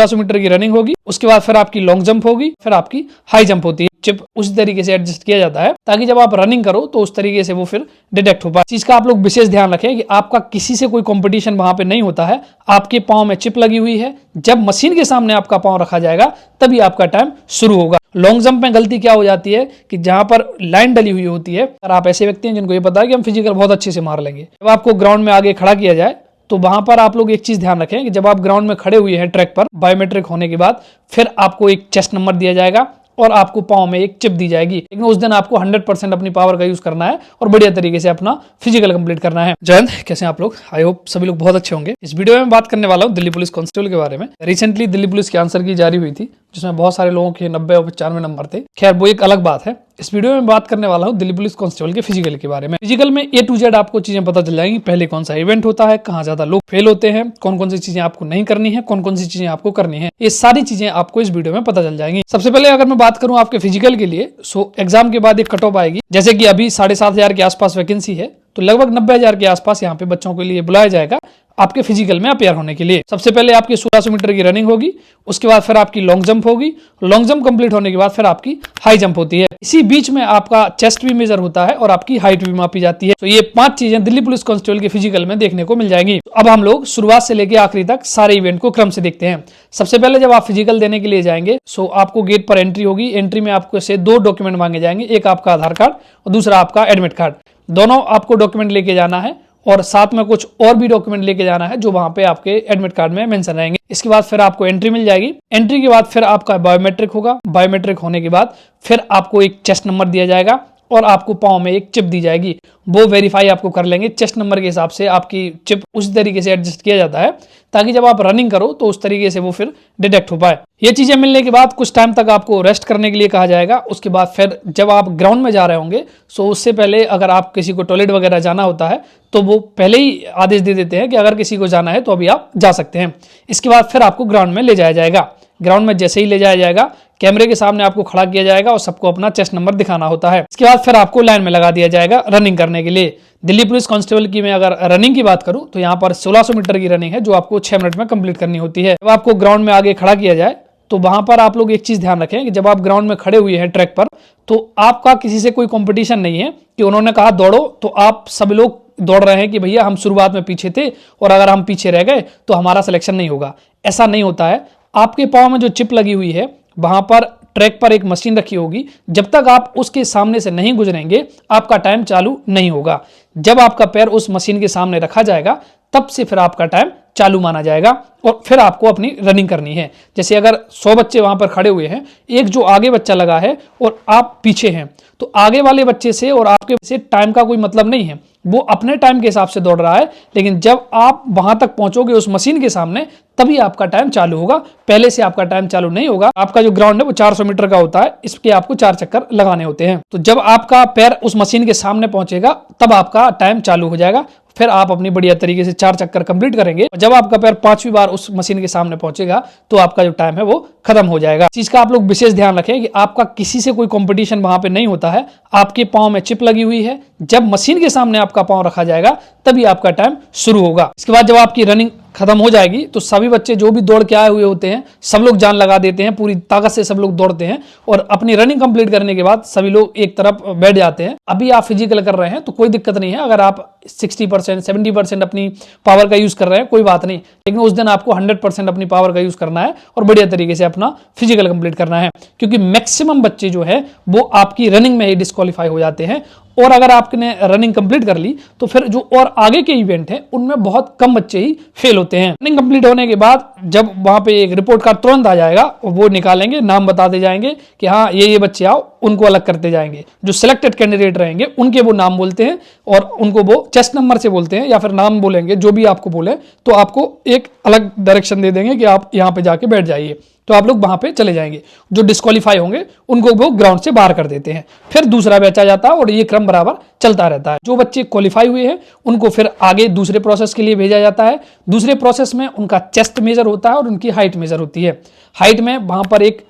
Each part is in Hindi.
1600 मीटर की रनिंग होगी, उसके बाद फिर आपकी लॉन्ग जंप होगी, फिर आपकी हाई जंप होती है। चिप उसी तरीके से एडजस्ट किया जाता है ताकि जब आप रनिंग करो तो उस तरीके से वो फिर डिटेक्ट हो पाए। चीज का आप लोग विशेष ध्यान रखें कि आपका किसी से कोई कंपटीशन वहां पे नहीं होता है, आपके पांव में चिप लगी हुई है। जब मशीन के सामने आपका पांव रखा जाएगा तभी आपका टाइम शुरू होगा। लॉन्ग जंप में गलती क्या हो जाती है कि जहां पर लाइन डली हुई होती है, अगर आप ऐसे व्यक्ति हैं जिनको ये पता है कि हम फिजिकल बहुत अच्छे से मार लेंगे, जब आपको ग्राउंड में आगे खड़ा किया जाए तो वहां पर आप लोग एक चीज ध्यान रखें कि जब आप ग्राउंड में खड़े हुए हैं ट्रैक पर बायोमेट्रिक होने के बाद, फिर आपको एक चेस्ट नंबर दिया जाएगा और आपको पांव में एक चिप दी जाएगी। लेकिन उस दिन आपको 100% अपनी पावर का यूज करना है और बढ़िया तरीके से अपना फिजिकल कंप्लीट करना है। जय हिंद, कैसे हैं आप लोग? आई होप सभी लोग बहुत अच्छे होंगे। इस वीडियो में बात करने वाला हूं दिल्ली पुलिस कांस्टेबल के बारे में। रिसेंटली दिल्ली पुलिस की आंसर की जारी हुई थी जिसमें बहुत सारे लोगों के 90 और 95 नंबर थे। खैर वो एक अलग बात है। इस वीडियो में बात करने वाला हूं दिल्ली पुलिस कांस्टेबल के फिजिकल के बारे में। फिजिकल में A to Z आपको चीजें पता चल जाएंगी। पहले कौन सा इवेंट होता है, कहाँ ज्यादा लोग फेल होते हैं, कौन कौन सी चीजें आपको नहीं करनी है, कौन कौन सी चीजें आपको करनी है, ये सारी चीजें आपको इस वीडियो में पता चल जाएंगी। सबसे पहले अगर मैं बात करूं आपके फिजिकल के लिए, सो एग्जाम के बाद एक कट ऑफ आएगी। जैसे कि अभी 7,500 के आसपास वैकेंसी है, तो लगभग 90,000 के आसपास यहाँ पे बच्चों के लिए बुलाया जाएगा आपके फिजिकल में अपेयर होने के लिए। सबसे पहले आपकी 1600 मीटर की रनिंग होगी, उसके बाद फिर आपकी लॉन्ग जंप होगी, लॉन्ग जंप कंप्लीट होने के बाद फिर आपकी हाई जंप होती है। इसी बीच में आपका चेस्ट भी मेजर होता है और आपकी हाइट भी मापी जाती है। तो ये 5 चीजें दिल्ली पुलिस कांस्टेबल के फिजिकल में देखने को मिल जाएंगी। अब हम लोग शुरुआत से लेकर आखिरी तक सारे इवेंट को क्रम से देखते हैं। सबसे पहले जब आप फिजिकल देने के लिए जाएंगे, सो आपको गेट पर एंट्री होगी। एंट्री में आपको से 2 डॉक्यूमेंट मांगे जाएंगे, एक आपका आधार कार्ड और दूसरा आपका एडमिट कार्ड। दोनों आपको डॉक्यूमेंट लेके जाना है और साथ में कुछ और भी डॉक्यूमेंट लेके जाना है जो वहां पे आपके एडमिट कार्ड में मेंशन रहेंगे। इसके बाद फिर आपको एंट्री मिल जाएगी। एंट्री के बाद फिर आपका बायोमेट्रिक होगा। बायोमेट्रिक होने के बाद फिर आपको एक चेस्ट नंबर दिया जाएगा और आपको पाँव में एक चिप दी जाएगी। वो वेरीफाई आपको कर लेंगे। चेस्ट नंबर के हिसाब से आपकी चिप उसी तरीके से एडजस्ट किया जाता है ताकि जब आप रनिंग करो तो उस तरीके से वो फिर डिटेक्ट हो पाए। ये चीजें मिलने के बाद कुछ टाइम तक आपको रेस्ट करने के लिए कहा जाएगा। उसके बाद फिर जब आप ग्राउंड में जा रहे होंगे, सो उससे पहले अगर आप किसी को टॉयलेट वगैरह जाना होता है तो वो पहले ही आदेश दे देते हैं कि अगर किसी को जाना है तो अभी आप जा सकते हैं। इसके बाद फिर आपको ग्राउंड में ले जाया जाएगा। ग्राउंड में जैसे ही ले जाया जाएगा, कैमरे के सामने आपको खड़ा किया जाएगा और सबको अपना चेस्ट नंबर दिखाना होता है। इसके बाद फिर आपको लाइन में लगा दिया जाएगा रनिंग करने के लिए। दिल्ली पुलिस कांस्टेबल की मैं अगर रनिंग की बात करूं तो यहाँ पर 1600 मीटर की रनिंग है जो आपको 6 मिनट में कंप्लीट करनी होती है। जब आपको ग्राउंड में आगे खड़ा किया जाए तो वहां पर आप लोग एक चीज ध्यान रखें कि जब आप ग्राउंड में खड़े हुए हैं ट्रैक पर, तो आपका किसी से कोई कंपटीशन नहीं है कि उन्होंने कहा दौड़ो तो आप सब लोग दौड़ रहे हैं कि भैया हम शुरुआत में पीछे थे और अगर हम पीछे रह गए तो हमारा सिलेक्शन नहीं होगा। ऐसा नहीं होता है। आपके पाँव में जो चिप लगी हुई है वहां पर ट्रैक पर एक मशीन रखी होगी। जब तक आप उसके सामने से नहीं गुजरेंगे आपका टाइम चालू नहीं होगा। जब आपका पैर उस मशीन के सामने रखा जाएगा तब से फिर आपका टाइम चालू माना जाएगा और फिर आपको अपनी रनिंग करनी है। जैसे अगर 100 बच्चे वहां पर खड़े हुए हैं, एक जो आगे बच्चा लगा है और आप पीछे हैं, तो आगे वाले बच्चे से और आपके से टाइम का कोई मतलब नहीं है। वो अपने टाइम के हिसाब से दौड़ रहा है, लेकिन जब आप वहां तक पहुंचोगे उस मशीन के सामने तभी आपका टाइम चालू होगा। पहले से आपका टाइम चालू नहीं होगा। आपका जो ग्राउंड है वो 400 मीटर का होता है, इसके आपको 4 चक्कर लगाने होते हैं। तो जब आपका पैर उस मशीन के सामने पहुंचेगा तब आपका टाइम चालू हो जाएगा। फिर आप अपनी बढ़िया तरीके से 4 चक्कर कंप्लीट करेंगे। जब आपका पैर 5वीं बार उस मशीन के सामने पहुंचेगा तो आपका जो टाइम है वो खत्म हो जाएगा। चीज का आप लोग विशेष ध्यान रखें कि आपका किसी से कोई कंपटीशन वहां पे नहीं होता है। आपके पाँव में चिप लगी हुई है। जब मशीन के सामने आपका पाँव रखा जाएगा तभी आपका टाइम शुरू होगा। इसके बाद जब आपकी रनिंग खत्म हो जाएगी तो सभी बच्चे जो भी दौड़ के आए हुए होते हैं सब लोग जान लगा देते हैं, पूरी ताकत से सब लोग दौड़ते हैं और अपनी रनिंग कंप्लीट करने के बाद सभी लोग एक तरफ बैठ जाते हैं। अभी आप फिजिकल कर रहे हैं तो कोई दिक्कत नहीं है। अगर आप 60% 70% अपनी पावर का यूज कर रहे हैं कोई बात नहीं, लेकिन उस दिन आपको 100% अपनी पावर का यूज करना है और बढ़िया तरीके से अपना फिजिकल कंप्लीट करना है, क्योंकि मैक्सिमम बच्चे जो है वो आपकी रनिंग में ही डिस्क्वालीफाई हो जाते हैं। और अगर आपने रनिंग कंप्लीट कर ली तो फिर जो और आगे के इवेंट हैं उनमें बहुत कम बच्चे ही फेल होते हैं। रनिंग कंप्लीट होने के बाद जब वहां पे एक रिपोर्ट कार्ड तुरंत आ जाएगा, वो निकालेंगे, नाम बताते जाएंगे कि हाँ ये बच्चे आओ, उनको अलग करते जाएंगे। जो सिलेक्टेड कैंडिडेट रहेंगे उनके वो नाम बोलते हैं और उनको वो चेस्ट नंबर से बोलते हैं या फिर नाम बोलेंगे, जो भी आपको बोले, तो आपको एक अलग डायरेक्शन दे देंगे कि आप यहाँ पे जाके बैठ जाइए। तो आप लोग वहां पे चले जाएंगे। जो डिस्क्वालीफाई होंगे उनको वो ग्राउंड से बाहर कर देते हैं। फिर दूसरा बैच आ जाता है और ये क्रम बराबर चलता रहता है। जो बच्चे क्वालिफाई हुए हैं उनको फिर आगे दूसरे प्रोसेस के लिए भेजा जाता है। दूसरे प्रोसेस में उनका चेस्ट मेजर होता है और उनकी हाइट मेजर होती है। हाइट में वहां पर एक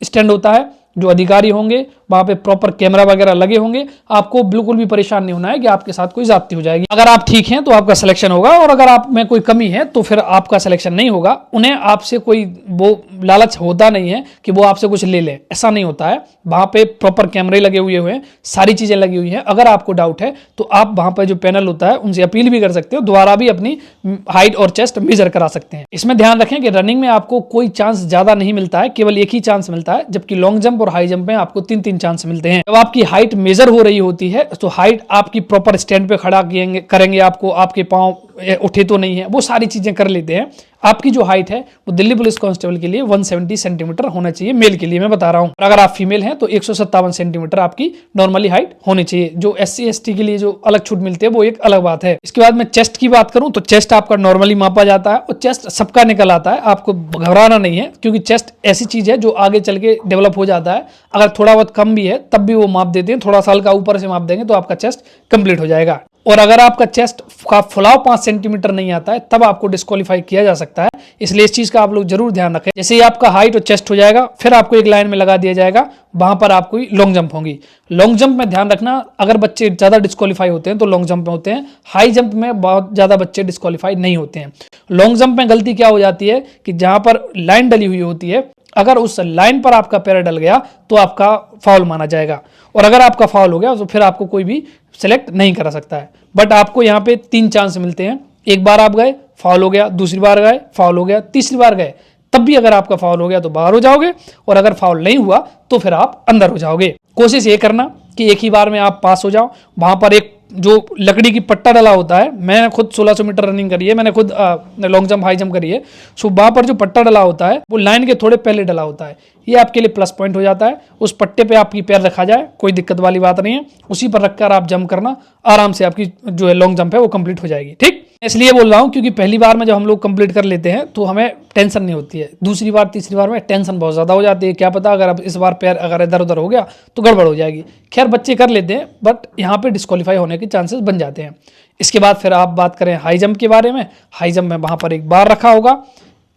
स्टैंड होता है, जो अधिकारी होंगे वहां पे प्रॉपर कैमरा वगैरह लगे होंगे, आपको बिल्कुल भी परेशान नहीं होना है कि आपके साथ कोई ज्यादती हो जाएगी। अगर आप ठीक हैं तो आपका सिलेक्शन होगा, और अगर आप में कोई कमी है तो फिर आपका सिलेक्शन नहीं होगा। उन्हें आपसे कोई वो लालच होता नहीं है कि वो आपसे कुछ ले ले, ऐसा नहीं होता है। वहां पे प्रॉपर कैमरे लगे हुए हैं, सारी चीजें लगी हुई हैं। अगर आपको डाउट है तो आप वहां पर जो पैनल होता है उनसे अपील भी कर सकते हो, दोबारा भी अपनी हाइट और चेस्ट मेजर करा सकते हैं। इसमें ध्यान रखें कि रनिंग में आपको कोई चांस ज्यादा नहीं मिलता है, केवल एक ही चांस मिलता है, जबकि लॉन्ग जंप और हाई जंप में आपको 3-3 चांस मिलते हैं। जब आपकी हाइट मेजर हो रही होती है तो हाइट आपकी प्रॉपर स्टैंड पे खड़ा करेंगे, आपको आपके पांव उठे तो नहीं है, वो सारी चीजें कर लेते हैं। आपकी जो हाइट है वो दिल्ली पुलिस कांस्टेबल के लिए 170 सेंटीमीटर होना चाहिए, मेल के लिए मैं बता रहा हूं। अगर आप फीमेल हैं तो 157 सेंटीमीटर आपकी नॉर्मली हाइट होनी चाहिए। जो SC ST के लिए जो अलग छूट मिलती है वो एक अलग बात है। इसके बाद मैं चेस्ट की बात करूं तो चेस्ट आपका नॉर्मली मापा जाता है, और चेस्ट सबका निकल आता है, आपको घबराना नहीं है, क्योंकि चेस्ट ऐसी चीज है जो आगे चल के डेवलप हो जाता है। अगर थोड़ा बहुत कम भी है तब भी वो माप देते हैं, थोड़ा सा हल्का ऊपर से माप देंगे तो आपका चेस्ट कंप्लीट हो जाएगा। और अगर आपका चेस्ट का फुलाव 5 सेंटीमीटर नहीं आता है तब आपको डिस्क्वालीफाई किया जा सकता है, इसलिए इस चीज का आप लोग जरूर ध्यान रखें। जैसे ही आपका हाइट और चेस्ट हो जाएगा फिर आपको एक लाइन में लगा दिया जाएगा, वहां पर आपको लॉन्ग जंप होगी। लॉन्ग जंप में ध्यान रखना, अगर बच्चे ज्यादा डिस्क्वालीफाई होते हैं तो लॉन्ग जंप में होते हैं, हाई जंप में बहुत ज्यादा बच्चे डिस्क्वालीफाई नहीं होते हैं। लॉन्ग जंप में गलती क्या हो जाती है कि जहां पर लाइन डली हुई होती है, अगर उस लाइन पर आपका पैर डल गया तो आपका फाउल माना जाएगा, और अगर आपका फाउल हो गया तो फिर आपको कोई भी सिलेक्ट नहीं करा सकता है। बट आपको यहाँ पे 3 चांस मिलते हैं, एक बार आप गए फाउल हो गया, दूसरी बार गए फाउल हो गया, तीसरी बार गए तब भी अगर आपका फाउल हो गया तो बाहर हो जाओगे, और अगर फाउल नहीं हुआ तो फिर आप अंदर हो जाओगे। कोशिश ये करना कि एक ही बार में आप पास हो जाओ। वहां पर एक जो लकड़ी की पट्टा डला होता है, मैं खुद 1600 मीटर रनिंग करी है, मैंने खुद लॉन्ग जंप हाई जंप करी है, सो वहां पर जो पट्टा डला होता है वो लाइन के थोड़े पहले डला होता है, ये आपके लिए प्लस पॉइंट हो जाता है। उस पट्टे पे आपकी पैर रखा जाए, कोई दिक्कत वाली बात नहीं है, उसी पर रखकर आप जंप करना, आराम से आपकी जो है लॉन्ग जंप है वो कंप्लीट हो जाएगी। ठीक, इसलिए बोल रहा हूँ क्योंकि पहली बार में जब हम लोग कंप्लीट कर लेते हैं तो हमें टेंशन नहीं होती है, दूसरी बार तीसरी बार में टेंशन बहुत ज्यादा हो जाती है। क्या पता अगर अब इस बार पैर अगर इधर उधर हो गया तो गड़बड़ हो जाएगी। खैर बच्चे कर लेते हैं, बट यहाँ पे डिस्क्वालीफाई होने के चांसेस बन जाते हैं। इसके बाद फिर आप बात करें हाई जंप के बारे में, हाई जंप में वहां पर एक बार रखा होगा,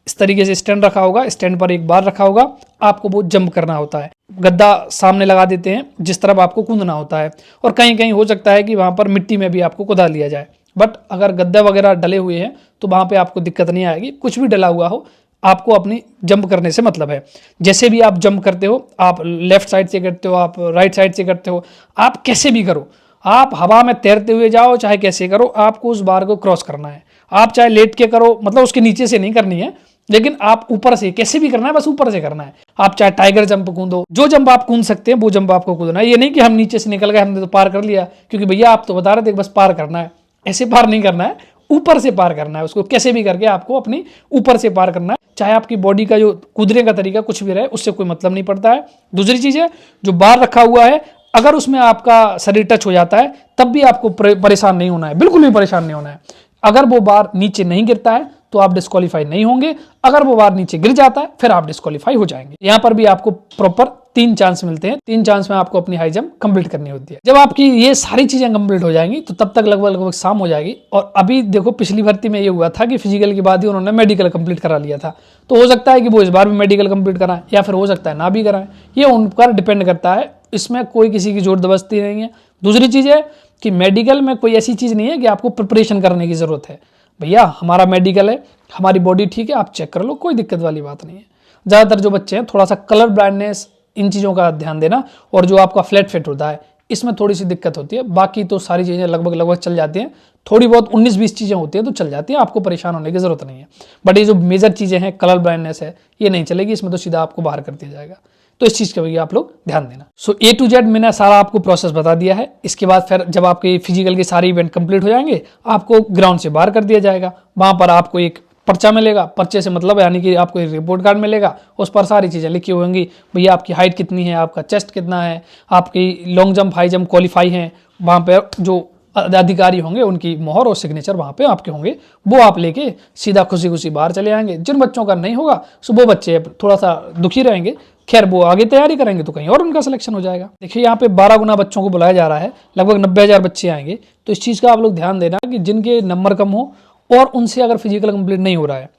इस तरीके से स्टैंड रखा होगा, स्टैंड पर एक बार रखा होगा, आपको वो जंप करना होता है। गद्दा सामने लगा देते हैं जिस तरफ आपको कूदना होता है, और कहीं कहीं हो सकता है कि वहां पर मिट्टी में भी आपको कुदा लिया जाए, बट अगर गद्दा वगैरह डले हुए हैं तो वहां पे आपको दिक्कत नहीं आएगी। कुछ भी डला हुआ हो, आपको अपनी जंप करने से मतलब है। जैसे भी आप जंप करते हो, आप लेफ्ट साइड से करते हो, आप राइट साइड से करते हो, आप कैसे भी करो, आप हवा में तैरते हुए जाओ चाहे कैसे करो, आपको उस बार को क्रॉस करना है। आप चाहे लेट के करो, मतलब उसके नीचे से नहीं करनी है, लेकिन आप ऊपर से कैसे भी करना है, बस ऊपर से करना है। आप चाहे टाइगर जंप कूदो, जो जंप आप कूद सकते हैं वो जंप आपको कूदना है। ये नहीं कि हम नीचे से निकल गए, हमने तो पार कर लिया, क्योंकि भैया आप तो बता रहे थे बस पार करना है, ऐसे पार नहीं करना है, ऊपर से पार करना है उसको, कैसे भी करके आपको अपनी ऊपर से पार करना है। चाहे आपकी बॉडी का जो कूदने का तरीका कुछ भी रहे, उससे कोई मतलब नहीं पड़ता है। दूसरी चीज है, जो बार रखा हुआ है, अगर उसमें आपका शरीर टच हो जाता है तब भी आपको परेशान नहीं होना है, बिल्कुल भी परेशान नहीं होना है। अगर वो बार नीचे नहीं गिरता है तो आप डिस्क्वालीफाई नहीं होंगे, अगर वो बार नीचे गिर जाता है फिर आप डिस्क्वालीफाई हो जाएंगे। यहाँ पर भी आपको प्रॉपर 3 चांस मिलते हैं, 3 चांस में आपको अपनी हाई जंप कंप्लीट करनी होती है। जब आपकी ये सारी चीजें कंप्लीट हो जाएंगी तो तब तक लगभग शाम हो जाएगी। और अभी देखो पिछली भर्ती में ये हुआ था कि फिजिकल के बाद ही उन्होंने मेडिकल कंप्लीट करा लिया था, तो हो सकता है कि वो इस बार भी मेडिकल कंप्लीट कराएं, या फिर हो सकता है ना भी कराएं, ये उन पर डिपेंड करता है, इसमें कोई किसी की जोर जबरदस्ती नहीं है। दूसरी चीज है कि मेडिकल में कोई ऐसी चीज नहीं है कि आपको प्रिपरेशन करने की जरूरत है। भैया हमारा मेडिकल है, हमारी बॉडी ठीक है, आप चेक कर लो, कोई दिक्कत वाली बात नहीं है। ज़्यादातर जो बच्चे हैं थोड़ा सा कलर ब्लाइंडनेस, इन चीज़ों का ध्यान देना, और जो आपका फ्लैट फिट होता है इसमें थोड़ी सी दिक्कत होती है, बाकी तो सारी चीज़ें लगभग चल जाती हैं। थोड़ी बहुत 19-20 चीज़ें होती हैं तो चल जाती हैं, आपको परेशान होने की ज़रूरत नहीं है। बट ये जो मेजर चीज़ें हैं, कलर ब्लाइंडनेस है, ये नहीं चलेगी, इसमें तो सीधा आपको बाहर कर दिया जाएगा। तो इस चीज़ का भी आप लोग ध्यान देना। सो A to Z मैंने सारा आपको प्रोसेस बता दिया है। इसके बाद फिर जब आपके फिजिकल के सारे इवेंट कंप्लीट हो जाएंगे, आपको ग्राउंड से बाहर कर दिया जाएगा। वहाँ पर आपको एक पर्चा मिलेगा, पर्चे से मतलब यानी कि आपको एक रिपोर्ट कार्ड मिलेगा, उस पर सारी चीज़ें लिखी होंगी। भैया आपकी हाइट कितनी है, आपका चेस्ट कितना है, आपकी long jump high jump qualify हैं, वहाँ पर जो अधिकारी होंगे उनकी मोहर और सिग्नेचर वहाँ पे आपके होंगे, वो आप लेके सीधा खुशी खुशी बाहर चले आएंगे। जिन बच्चों का नहीं होगा सो वो बच्चे थोड़ा सा दुखी रहेंगे, खैर वो आगे तैयारी करेंगे तो कहीं और उनका सिलेक्शन हो जाएगा। देखिए यहाँ पे 12 गुना बच्चों को बुलाया जा रहा है, लगभग 90,000 बच्चे आएंगे। तो इस चीज़ का आप लोग ध्यान देना कि जिनके नंबर कम हो और उनसे अगर फिजिकल कंप्लीट नहीं हो रहा है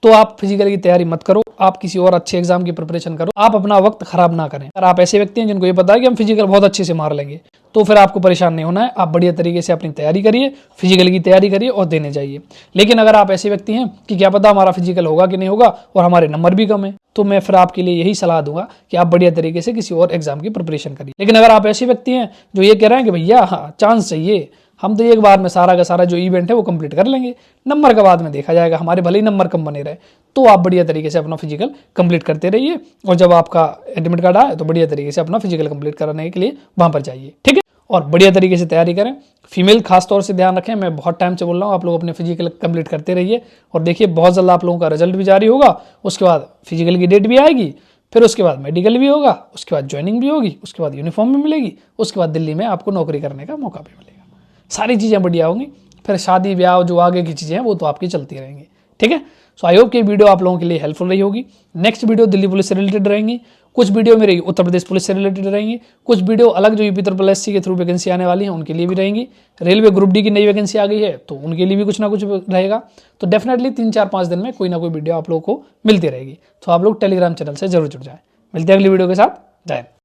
तो आप फिजिकल की तैयारी मत करो, आप किसी और अच्छे एग्जाम की प्रिपरेशन करो, आप अपना वक्त खराब ना करें। अगर आप ऐसे व्यक्ति हैं जिनको ये पता है कि हम फिजिकल बहुत अच्छे से मार लेंगे, तो फिर आपको परेशान नहीं होना है। आप बढ़िया तरीके से अपनी तैयारी करिए, फिजिकल की तैयारी करिए और देने जाइए। लेकिन अगर आप ऐसे व्यक्ति हैं कि क्या पता हमारा फिजिकल होगा कि नहीं होगा और हमारे नंबर भी कम है, तो मैं फिर आपके लिए यही सलाह दूंगा कि आप बढ़िया तरीके से किसी और एग्जाम की प्रिपरेशन करिए। लेकिन अगर आप ऐसे व्यक्ति हैं जो ये कह रहे हैं कि भैया हाँ चांस चाहिए, हम तो एक बार में सारा का सारा जो इवेंट है वो कंप्लीट कर लेंगे, नंबर का बाद में देखा जाएगा, हमारे भले ही नंबर कम बने रहे, तो आप बढ़िया तरीके से अपना फिजिकल कंप्लीट करते रहिए। और जब आपका एडमिट कार्ड आए तो बढ़िया तरीके से अपना फिजिकल कंप्लीट कराने के लिए वहां पर जाइए, ठीक है। और बढ़िया तरीके से तैयारी करें। फीमेल खास तौर से ध्यान रखें, मैं बहुत टाइम से बोल रहा हूँ, आप लोग अपने फिजिकल कंप्लीट करते रहिए। और देखिए बहुत जल्द आप लोगों का रिजल्ट भी जारी होगा, उसके बाद फिजिकल की डेट भी आएगी, फिर उसके बाद मेडिकल भी होगा, उसके बाद ज्वाइनिंग भी होगी, उसके बाद यूनिफॉर्म भी मिलेगी, उसके बाद दिल्ली में आपको नौकरी करने का मौका भी मिलेगा। सारी चीज़ें बढ़िया होंगी। फिर शादी ब्याह जो आगे की चीज़ें हैं वो तो आपकी चलती रहेंगी, ठीक है। सो आई होप कि वीडियो आप लोगों के लिए हेल्पफुल रही होगी। नेक्स्ट वीडियो दिल्ली पुलिस से रिलेटेड रहेंगी, कुछ वीडियो मेरी उत्तर प्रदेश पुलिस से रिलेटेड रहेंगी, कुछ वीडियो अलग जो यूपी ट्रिपल एससी के थ्रू वैकेंसी आने वाली है उनके लिए भी रहेंगी। रेलवे ग्रुप डी की नई वैकेंसी आ गई है तो उनके लिए भी कुछ ना कुछ रहेगा। तो डेफिनेटली 3-4-5 दिन में कोई ना कोई वीडियो आप लोगों को मिलती रहेगी। तो आप लोग टेलीग्राम चैनल से जरूर जुड़ जाए। मिलते हैं अगली वीडियो के साथ। जय हिंद।